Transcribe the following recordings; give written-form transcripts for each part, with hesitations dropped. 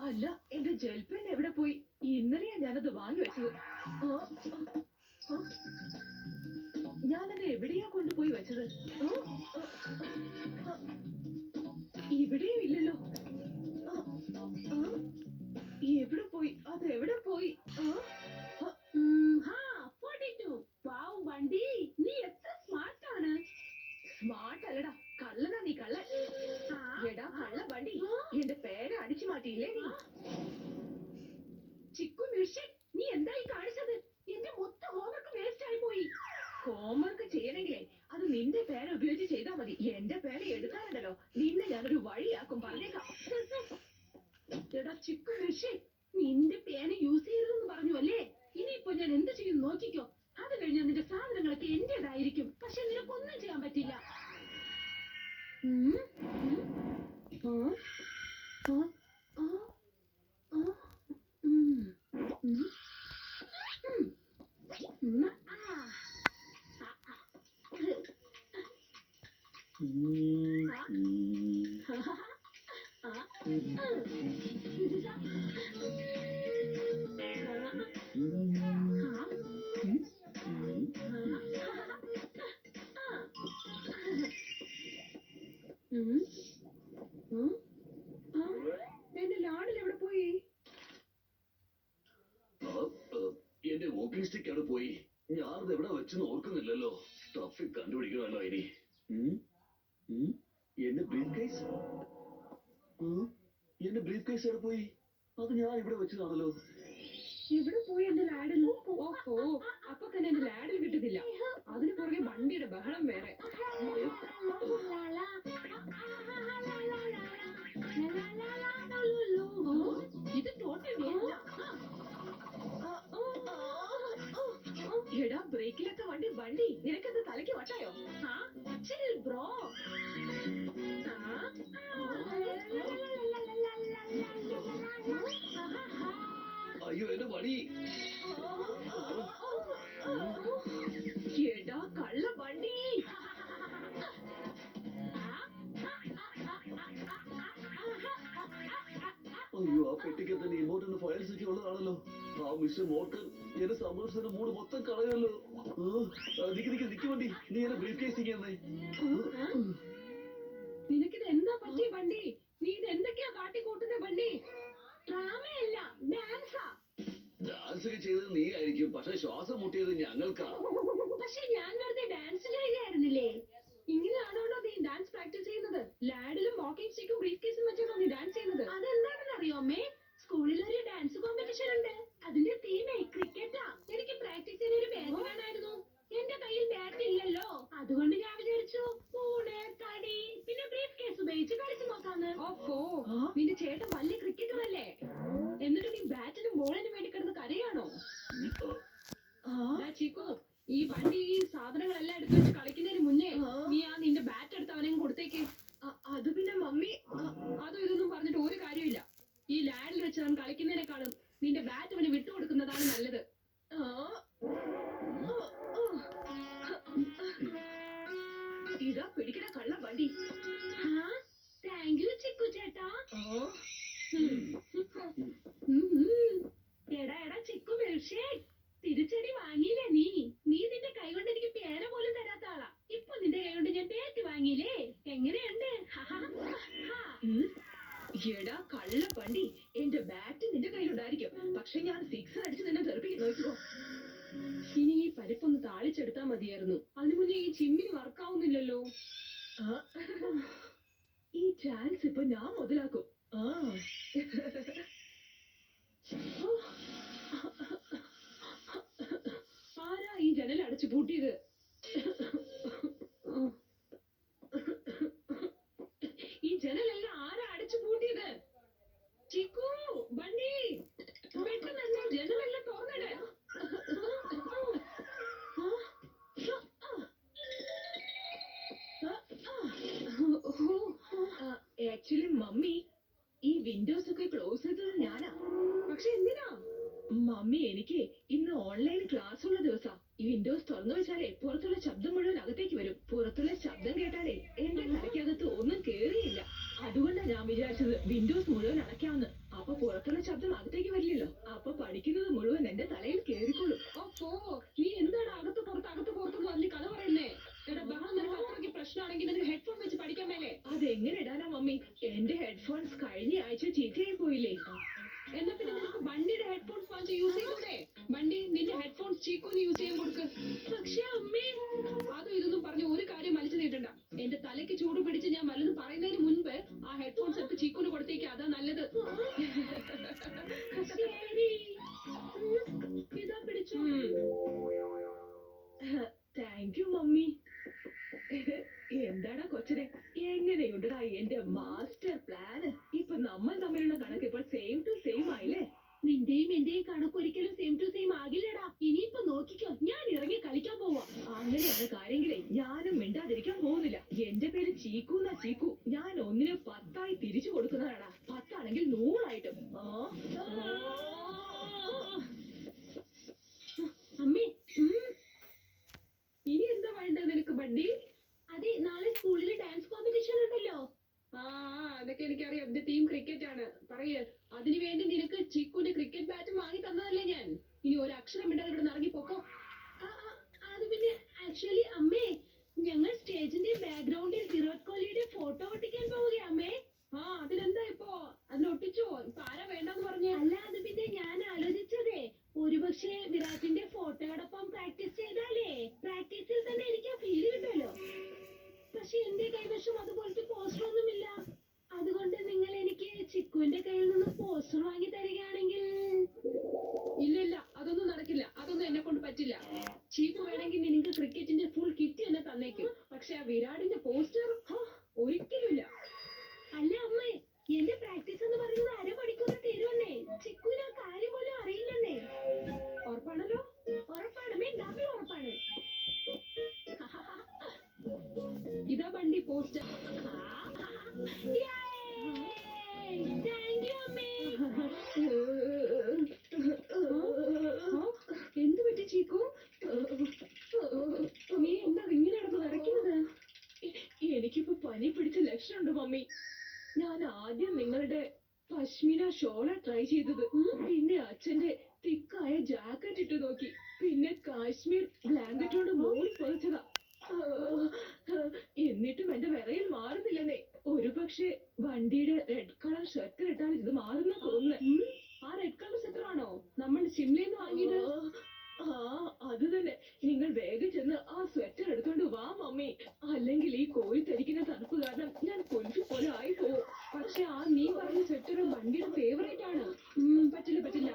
അല്ല, എന്റെ ജെൽപെൻ എവിടെ പോയി? ഇന്നലെയാ ഞാനത് വാങ്ങി വെച്ചത്. ഞാനത് എവിടെയാ കൊണ്ടുപോയി വെച്ചത്? ഇവിടെയും ഇല്ലല്ലോ. എവിടെ പോയി? അത് എവിടെ പോയി? വണ്ടി, നീ എത്ര സ്മാർട്ടാണ്. സ്മാർട്ട് അല്ലടാ, കള്ളനാ നീ, കള്ളൻ. എടാ കള്ള വണ്ടി, എന്റെ പേര് അടിച്ചു മാറ്റിയില്ലേ നീ? ചിക്കു മിർഷൻ, നീ എന്തായി കാണിച്ചത്? എന്റെ മൊത്തം ഹോംവർക്ക് വേസ്റ്റ് ആയി പോയി. ഹോംവർക്ക് ചെയ്യണമെങ്കിലേ അത് നിന്റെ പേര് ഉപയോഗിച്ച് ചെയ്താൽ മതി. എന്റെ പേര് എടുക്കാറുണ്ടല്ലോ, നിന്നെ ഞാനൊരു വഴിയാക്കും, പറഞ്ഞേക്കാം. എടാ ചിക്കു മിർഷൻ, നിന്റെ പേര് യൂസ് ചെയ്യരുതെന്ന് പറഞ്ഞു അല്ലേ? ഇനിയിപ്പോ ഞാൻ എന്ത് ചെയ്യും നോക്കിക്കോ. അത് കഴിഞ്ഞാൽ നിന്റെ സാധനങ്ങളൊക്കെ എന്റേതായിരിക്കും. പക്ഷെ നിനക്കൊന്നും ചെയ്യാൻ പറ്റില്ല. എന്റെ ലാഡിൽ എവിടെ പോയി? എന്റെ വോക്കിംഗ് സ്റ്റിക്ക് അവിടെ പോയി. ഞാനത് എവിടെ വെച്ചെന്ന് ഓർക്കുന്നില്ലല്ലോ. ട്രാഫിക് കണ്ടുപിടിക്കണമല്ലോ ഇനി. എന്റെ ബ്രീഫ് കേസ് എവിടെ പോയി? അത് ഞാൻ ഇവിടെ വെച്ചതാണല്ലോ. ഇവിടെ പോയി എന്റെ ലാഡിൽ. ഓഹോ, അപ്പൊ തന്നെ എന്റെ ലാഡിൽ കിട്ടുന്നില്ല. അതിന് പുറകെ വണ്ടിയുടെ ബഹളം വേറെ. ഇത് ടോട്ടൽ എടാ, ബ്രേക്കിലൊക്കെ വണ്ടി. നിനക്കെന്ത് തലയ്ക്ക് വട്ടായോ? ബ്രോ, അയ്യോ എന്റെ വടി. എടാ കള്ള വണ്ടി. അയ്യോ, ആ പെട്ടിക്ക് തന്നെ ഇമോട്ടിന് ഫയൽസ് ഒക്കെ ഉള്ളതാണല്ലോ. ആ മിസ്റ്റർ മോർക്കൻ എന്റെ സമ്മർസിന്റെ മൂഡ് മൊത്തം കളയല്ലോ. നിക്ക് വണ്ടി, നീ എന്നെ ബ്രീഫ് കേസ് ചെയ്യുന്നേ. നിനക്കിത് എന്താ പറ്റിയ വണ്ടി? നീ ഇത് എന്തൊക്കെയാ കാട്ടിക്കൂട്ടുന്ന വണ്ടി? ഡ്രാമയല്ല, ഡാൻസാ. ഡാൻസ് ഒക്കെ ചെയ്തത് നീ ആയിരിക്കും, പക്ഷെ ശ്വാസം മുട്ടിയത് ഞങ്ങൾക്കാ. പക്ഷെ ഞാൻ വെറുതെ ഡാൻസ് ചെയ്യുകയായിരുന്നില്ലേ? ഇങ്ങനെയാണോ നീ ഡാൻസ് പ്രാക്ടീസ് ചെയ്യുന്നത്? ലാഡിലും വാക്കിംഗ് സ്റ്റിക്കും ബ്രീഫ് കേസും വെച്ചാണോ നീ ഡാൻസ് ചെയ്യുന്നത്? അതെന്താണെന്ന് അറിയോ അമ്മേ? സ്കൂളിൽ ഒരു ഡാൻസ് കോമ്പറ്റീഷൻ ഉണ്ട്. അതിന്റെ തീമേ ക്രിക്കറ്റാ. എനിക്ക് പ്രാക്ടീസ് ചെയ്യാൻ ഒരു ബാറ്റ് വേണമായിരുന്നു. എന്റെ കയ്യിൽ ബാറ്റ് ഇല്ലല്ലോ. അതുകൊണ്ട് ഞാൻ വിചാരിച്ചു ഊണ്, തടി, പിന്നെ ബ്രീഫ് കേസ് ഉപയോഗിച്ച് കളിച്ചു നോക്കാന്ന്. ഓഹോ, നിന്റെ ചേട്ടൻ വലിയ ക്രിക്കറ്ററല്ലേ? എന്നിട്ട് നീ ബാറ്റിനും ബോളിനും വേണ്ടി കിടന്ന് കരയാണോ? ചിക്കു, ഈ വണ്ടി ഈ സാധനങ്ങളെല്ലാം എടുത്തു വെച്ച് കളിക്കുന്നതിന് മുന്നേ നീ നിന്റെ ബാറ്റ് എടുത്ത് അവനെ കൊടുത്തേക്ക്. അത് പിന്നെ മമ്മി അതും ഇതൊന്നും പറഞ്ഞിട്ട് ഒരു കാര്യമില്ല. ഈ ലാഡിൽ വെച്ച് അവൻ കളിക്കുന്നതിനേക്കാളും നിന്റെ ബാറ്റ് അവന് വിട്ടുകൊടുക്കുന്നതാണ് നല്ലത്. ഇതാ പിടിക്കണ കള്ള വണ്ടി. താങ്ക് യു ചിക്കു ചേട്ടാ. എടാ ചിക്കു മിൽഷേക്ക്, തിരിച്ചടി വാങ്ങിയില്ലേ നീ? നിന്റെ കൈ കൊണ്ട് എനിക്ക് പേന പോലും തരാത്ത ആളാ. ഇപ്പൊ നിന്റെ കൈ കൊണ്ട് ഞാൻ പേറ്റ് വാങ്ങിയില്ലേ? എങ്ങനെയുണ്ട്? എടാ കള്ള വണ്ടി, എന്റെ ബാറ്റ് നിന്റെ കയ്യിലുണ്ടായിരിക്കും, പക്ഷെ ഞാൻ സിക്സർ അടിച്ച് നിന്നെ തെറിപ്പിക്കും, നോക്കിക്കോ. ഇനി ഈ പരിപ്പൊന്ന് താളിച്ചെടുത്താ മതിയായിരുന്നു. അതിനു മുന്നേ ഈ ചിമ്മിനി വർക്കാവുന്നില്ലല്ലോ. ഈ ചാൻസ് ഇപ്പൊ ഞാൻ മുതലാക്കും. ആരാ ഈ ജനൽ അടച്ചു പൂട്ടിയത്? ഈ ജനലെല്ലാം ആരാ അടച്ചു പൂട്ടിയത്? ചിക്കു, വണ്ടി, പെട്ടെന്ന് ജനലെല്ലാം തുറന്നിട്. ആക്ച്വലി മമ്മി, ഈ വിൻഡോസ് ഒക്കെ ക്ലോസ് ചെയ്തത് ഞാനാ. പക്ഷെ എന്തിനാ? മമ്മി എനിക്ക് ഇന്ന് ഓൺലൈൻ ക്ലാസ് ഉള്ള ദിവസാ. ഈ വിൻഡോസ് തുറന്നു വെച്ചാലേ പുറത്തുള്ള ശബ്ദം മുഴുവൻ അകത്തേക്ക് വരും. പുറത്തുള്ള ശബ്ദം കേട്ടാലേ എന്റെ തലയ്ക്കകത്ത് ഒന്നും കേറിയില്ല. അതുകൊണ്ടാ ഞാൻ വിചാരിച്ചത് വിൻഡോസ് മുഴുവൻ അടയ്ക്കാമെന്ന്. അപ്പൊ പുറത്തുള്ള ശബ്ദം അകത്തേക്ക് വരില്ലല്ലോ. അപ്പൊ പഠിക്കുന്നത് മുഴുവൻ എന്റെ തലയിൽ കേറിക്കോളും. ഓ നീ എന്താണ് അകത്ത് പുറത്ത് പറഞ്ഞ് കഥ പറയുന്നേ? എടാ ബഹളം നിനക്ക് അത്രയ്ക്ക് പ്രശ്നമാണെങ്കിൽ നിനക്ക് ഹെഡ്ഫോൺ വെച്ച് പഠിക്കാൻ മേലെ. അതെങ്ങനെ ഇടാനാ മമ്മി? എന്റെ ഹെഡ്ഫോൺസ് കഴിഞ്ഞ ആഴ്ച ചീത്തയായി പോയില്ലേ. എന്നാ പിന്നെ നിനക്ക് ബണ്ടിയുടെ ഹെഡ്ഫോൺസ് വാങ്ങിച്ച് യൂസ് ചെയ്തൂടെ? ബണ്ടി നിന്റെ ഹെഡ്ഫോൺസ് ചീക്കൂന്ന് യൂസ് ചെയ്യാൻ കൊടുക്ക്. പക്ഷേ അമ്മേ, അതും ഇതൊന്നും പറഞ്ഞ് ഒരു കാര്യം വലിച്ചു നീട്ടണ്ട. എന്റെ തലയ്ക്ക് ചൂട് പിടിച്ച് ഞാൻ വല്ലതും പറയുന്നതിന് മുൻപ് ആ ഹെഡ്ഫോൺസ് എടുത്ത് ചീക്കൂന് കൊടുത്തേക്ക്. അതാ നല്ലത്. ശരി. ഇതാ പിടിച്ചു. Thank you mummy. എന്താടാ കൊച്ചനെ, എങ്ങനെയുണ്ടടാ എന്റെ മാസ്റ്റർ പ്ലാന്? ഇപ്പൊ നമ്മൾ തമ്മിലുള്ള കണക്ക് ഇപ്പോൾ സെയിം ടു സെയിം ആയില്ലേ? നിന്റെയും എന്റെയും കണക്ക് ഒരിക്കലും സെയിം ടു സെയിം ആകില്ലടാ. ഇനിയിപ്പൊ നോക്കിക്കോ, ഞാൻ ഇറങ്ങി കളിക്കാൻ പോവാ. അങ്ങനെയാണ് കാര്യങ്ങളെ ഞാനും മിണ്ടാതിരിക്കാൻ പോകുന്നില്ല. എന്റെ പേര് ചീക്കൂന്നാ. ചീക്കു. ഞാൻ 1ന് 10 തിരിച്ചു കൊടുക്കുന്നതാടാ. 10 ആണെങ്കിൽ 100 അമ്മേ, ഇനി എന്താ വേണ്ടത് നിനക്ക് ബണ്ടി? അതെ, നാളെ സ്കൂളിൽ ഡാൻസ് കോമ്പറ്റീഷൻ ഉണ്ടല്ലോ. അതൊക്കെ എനിക്കറിയാം. എന്റെ ടീം ക്രിക്കറ്റ് ആണ്. പറയ്, അതിനു വേണ്ടി നിനക്ക് ചിക്കുന്റെ ക്രിക്കറ്റ് ബാറ്റും വാങ്ങി തന്നതല്ലേ ഞാൻ. ഇനി ഒരു അക്ഷരം ഇണ്ടാതെ ഇവിടെ ഇറങ്ങിപ്പോക്കോ. അത് പിന്നെ ആക്ച്വലി അമ്മേ, ഞങ്ങൾ സ്റ്റേജിന്റെ ബാക്ക്ഗ്രൗണ്ടിൽ വിരാട് കോഹ്ലിയുടെ ഫോട്ടോ ഒട്ടിക്കാൻ പോവുകയാ അമ്മേ. അതിനെന്താ ഇപ്പോ? അതിലൊട്ടിച്ചോ? ഇപ്പൊ ആരാ വേണ്ടെന്ന് പറഞ്ഞു? അല്ല, അത് പിന്നെ ഞാൻ ആലോചിച്ചതേ, ഒരുപക്ഷെ വിരാട്ടിന്റെ ഫോട്ടോയോടൊപ്പം പ്രാക്ടീസ് ചെയ്താലേ പ്രാക്ടീസിൽ തന്നെ എനിക്ക് ഫീൽ കിട്ടുമല്ലോ. പക്ഷെ എന്റെ കൈവശം അതുപോലത്തെ പോസ്റ്റർ ഒന്നുമില്ല. അതുകൊണ്ട് നിങ്ങൾ എനിക്ക് ചിക്കുവിന്റെ കയ്യിൽ നിന്ന് പോസ്റ്റർ വാങ്ങി തരികയാണെങ്കിൽ. ഇല്ല, അതൊന്നും നടക്കില്ല. അതൊന്നും എന്നെ കൊണ്ട് പറ്റില്ല. ചീക്കു വേണമെങ്കിൽ നിനക്ക് ക്രിക്കറ്റിന്റെ ഫുൾ കിറ്റ് തന്നെ തന്നേക്കും. പക്ഷെ ആ വിരാടിന്റെ പോസ്റ്റർ ഒരിക്കലുമില്ല. അല്ല അമ്മേ, എന്റെ പ്രാക്ടീസ് എന്ന് പറയുന്നത് അരമണിക്കൂർ തീരുവന്നേ. ചിക്കുവിന് ആ കാര്യം പോലും അറിയില്ലെന്നേ. ഉറപ്പാണല്ലോ? ഉറപ്പാണ്, ഡബിൾ ഉറപ്പാണ്. ഇതാ ബണ്ടി പോസ്റ്റർ. എന്ത് പറ്റി ചീക്കു? നീ എന്താ ഇങ്ങനെ നടന്ന് വരയ്ക്കുന്നത്? എനിക്കിപ്പോ പനി പിടിച്ച ലക്ഷണമുണ്ട് മമ്മി. ഞാൻ ആദ്യം നിങ്ങളുടെ പശ്മിന ഷോളാ ട്രൈ ചെയ്തത്. പിന്നെ അച്ഛന്റെ തിക്കായ ജാക്കറ്റ് ഇട്ട് നോക്കി. പിന്നെ കാശ്മീർ ബ്ലാങ്കറ്റോട് മൂടി പൊതിച്ചതാ. എന്നിട്ടും എന്റെ വിറയിൽ മാറുന്നില്ലെന്നേ. ഒരു പക്ഷേ വണ്ടിയുടെ റെഡ് കളർ ഷർട്ട് ഇട്ടാൽ ഇത് മാറുന്ന തോന്നുന്നു. ആ റെഡ് കളർ സ്വെറ്റർ ആണോ നമ്മൾ ഷിംലയിൽ നിന്ന് വാങ്ങിയത്? അത് തന്നെ. നിങ്ങൾ വേഗം ചെന്ന് ആ സ്വെറ്റർ എടുത്തോണ്ട് വാ മമ്മി. അല്ലെങ്കിൽ ഈ കോരിത്തരിക്കുന്ന തണുപ്പ് കാരണം ഞാൻ കൊഞ്ചു പോലെ ആയി പോവും. പക്ഷെ നീ പറഞ്ഞ സ്വെറ്റർ വണ്ടിയുടെ ഫേവറേറ്റ് ആണ്. പറ്റില്ല.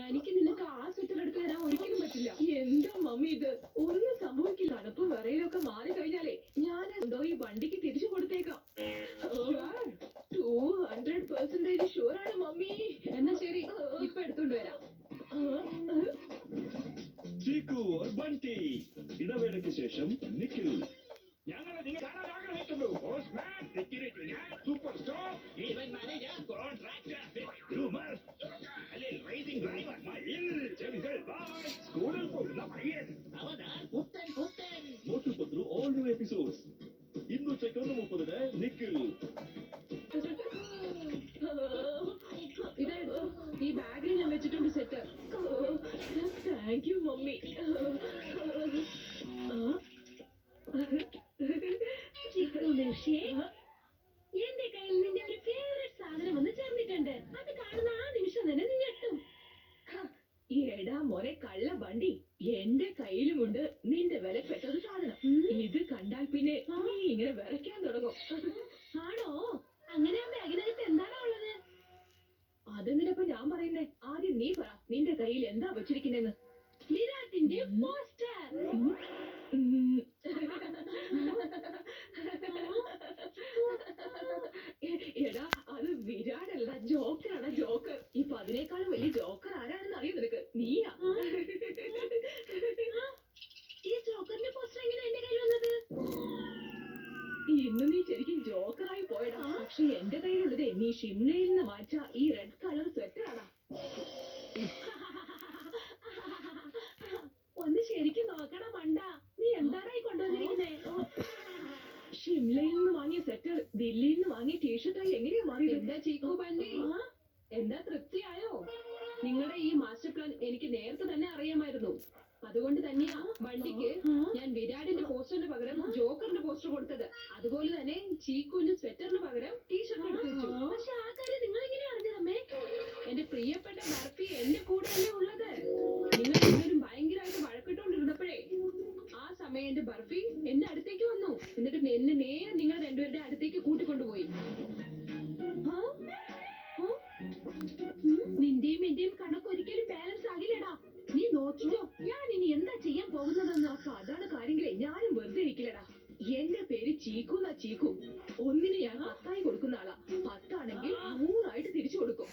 എനിക്ക് നിനക്ക് ആ സ്വെറ്റർ എടുത്ത് തരാൻ ഒരിക്കലും പറ്റില്ല. എന്താ മമ്മി ഇത്? ഒന്നും സംഭവിക്കില്ല. തണുപ്പ് വിറയിലൊക്കെ മാറി കഴിഞ്ഞാലേ ഞാൻ എന്തോ ഈ വണ്ടിക്ക് തിരിച്ചു കൊടുത്തേക്കാം. 200% ഷുവർ ആണ് മമ്മി. എന്നാ ശരി, ഇപ്പൊ എടുത്തോണ്ട് വരാം. ചീക്കു ബണ്ടി. ഇടവേളയ്ക്ക് ശേഷം നിഖിൽ. ഞങ്ങളെ നിങ്ങൾ കാണാൻ ആഗ്രഹിക്കുന്നു. പോസ്റ്റ്മാൻ, സെക്യൂരിറ്റി ഞാൻ, super store, event manager, contractor, groomer, racing driver, മയിൽ, ചെവികൾ, ബായ്, സ്കൂളിൽ പോകുന്ന പയ്യൻ. അവതാർ പുത്തൻ. Motu Patlu all new episodes ഇന്ന് ഉച്ചയ്ക്ക് 1:30 നിഖിൽ. ഇതായിരുന്നു ഈ ബാഗിൽ ഞാൻ വെച്ചിട്ടുണ്ട് സെറ്റ്. Thank you mummy. എന്റെ കയ്യിൽ നിന്റെ ഒരു ഫേവറേറ്റ് സാധനം ഒന്ന് ചേർന്നിട്ടുണ്ട്. അത് കാണുന്ന ആ നിമിഷം തന്നെ നീ ഞെട്ടും. എടാ മോനെ കള്ള വണ്ടി, എന്റെ കയ്യിലുമുണ്ട് നിന്റെ വിലപ്പെട്ടൊരു സാധനം. ഇത് കണ്ടാൽ പിന്നെ നീ ഇങ്ങനെ വിറയ്ക്കാൻ തുടങ്ങും. ആണോ? അങ്ങനെ ആ ബാഗിനകത്ത് എന്താണോ ഉള്ളത്? അതെന്തിനപ്പോ ഞാൻ പറയുന്നേ? ആദ്യം നീ പറ, നിന്റെ കയ്യിൽ എന്താ വെച്ചിരിക്കുന്നെന്ന്. വിരാട്ടിന്റെ പോസ്റ്റർ. എടാ, അത് വിരാടല്ല, ജോക്കറാണ്. ജോക്കർ. ഇപ്പൊ അതിനേക്കാളും വലിയ ജോക്കർ ആരാണെന്ന് അറിയോ നിനക്ക്? നീയാ. ഈ ജോക്കറിന്റെ പോസ്റ്റർ എങ്ങനെ എന്റെ കയ്യിൽ വന്നത്? ഇന്ന് നീ ശരിക്കും ജോക്കറായി പോയടാ. പക്ഷെ എന്റെ കയ്യിലുള്ളതേ നീ ഷിംലയിൽ നിന്ന് വാങ്ങിച്ച ഈ റെഡ് കളർ സ്വെറ്ററാടാ. നോക്കണ മണ്ട, നീ എന്തായി കൊണ്ടുവന്നിരിക്കുന്നേ? ഷിംലയിൽ നിന്ന് വാങ്ങിയ സെറ്റർ ദില്ലിയിൽ നിന്ന് വാങ്ങിയ ടീഷർട്ടായി എങ്ങനെയാ മാറിയത്? എന്താ ചീക്കു ബണ്ടി, എന്താ തൃപ്തിയായോ? നിങ്ങളുടെ ഈ മാസ്റ്റർ പ്ലാൻ എനിക്ക് നേരത്തെ തന്നെ അറിയാമായിരുന്നു. അതുകൊണ്ട് തന്നെയാ വണ്ടിക്ക് ഞാൻ വിരാടിന്റെ പോസ്റ്ററിന് പകരം ജോക്കറിന്റെ പോസ്റ്റർ കൊടുത്തത്. അതുപോലെ തന്നെ ചീക്കുവിന്റെ സ്വെറ്ററിന് പകരം ടീഷർട്ട് എടുത്തു വെച്ചു. പക്ഷെ ആ കാര്യം നിങ്ങൾ എങ്ങനെ അറിഞ്ഞതമ്മേ? എന്റെ പ്രിയപ്പെട്ട ബർഫി എന്റെ കൂടെയല്ലേ ഉള്ളത്. നിങ്ങൾ രണ്ടുപേരും ഭയങ്കരമായിട്ട് വഴക്കിട്ടോണ്ടിരുന്നപ്പോഴേ ആ സമയം എന്റെ ബർഫി എന്റെ അടുത്തേക്ക് വന്നു. എന്നിട്ട് എന്നെ നേരെ നിങ്ങൾ രണ്ടുപേരുടെ അടുത്തേക്ക് കൂട്ടിക്കൊണ്ടുപോയി. നിന്റെയും എന്റെയും കണക്ക് ഒരിക്കലും ബാലൻസ് ആകില്ലടാ. നീ നോക്കിയോ, ഞാൻ ഇനി എന്താ ചെയ്യാൻ പോകുന്നതെന്ന്. അതാണ് കാര്യങ്ങളെ ഞാനും വെറുതെ ഇരിക്കില്ലടാ. എന്റെ പേര് ചീക്കു.